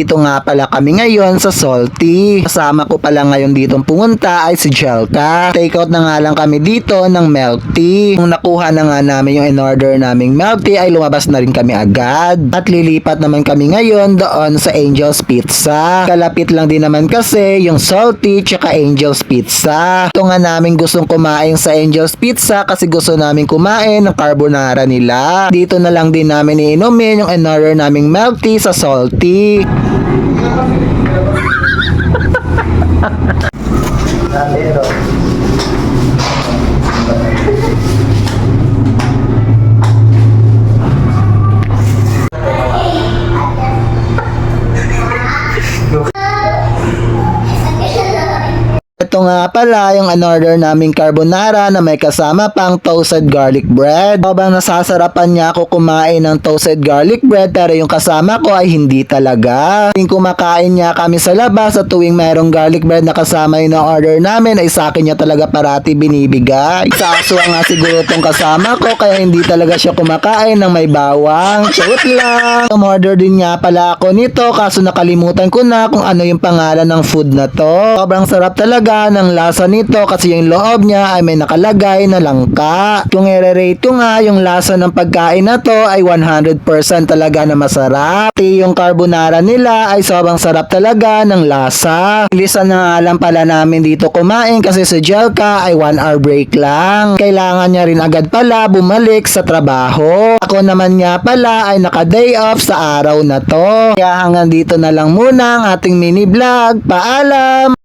Dito nga pala kami ngayon sa Salty. Kasama ko pala ngayon ditong pumunta ay si Jelka. Take out na nga lang kami dito ng milk tea. Nung nakuha na nga namin yung in-order naming milk tea ay lumabas na rin kami agad. At lilipat naman kami ngayon doon sa Angel's Pizza. Kalapit lang din naman kasi yung Salty tsaka Angel's Pizza. Ito nga namin gustong kumain sa Angel's Pizza kasi gusto namin kumain ng carbonara nila. Dito na lang din namin iinumin yung in-order naming milk tea sa Salty. Ito nga pala yung in-order naming carbonara na may kasama pang toasted garlic bread. Habang nasasarapan niya ako kumain ng toasted garlic bread pero yung kasama ko ay hindi talaga. Tuwing kumakain niya kami sa labas at tuwing mayroong garlic bread na kasama yung order namin ay sa akin niya talaga parati binibigay. Sa aswa nga siguro tong kasama ko kaya hindi talaga siya kumakain ng may bawang. Shoot lang! Umorder din nga pala ako nito kaso nakalimutan ko na kung ano yung pangalan ng food na to. Sobrang sarap talaga ng lasa nito kasi yung loob niya ay may nakalagay na langka. Kung i-rate ko nga yung lasa ng pagkain na to ay 100% talaga na masarap. Pati yung carbonara nila ay sobrang sarap talaga ng lasa. Ilisan na nga lang pala namin dito kumain kasi si Jelka ay 1 hour break lang. Kailangan niya rin agad pala bumalik sa trabaho. Ako naman nga pala ay naka-day off sa araw na to. Kaya hanggang dito na lang muna ang ating mini vlog. Paalam!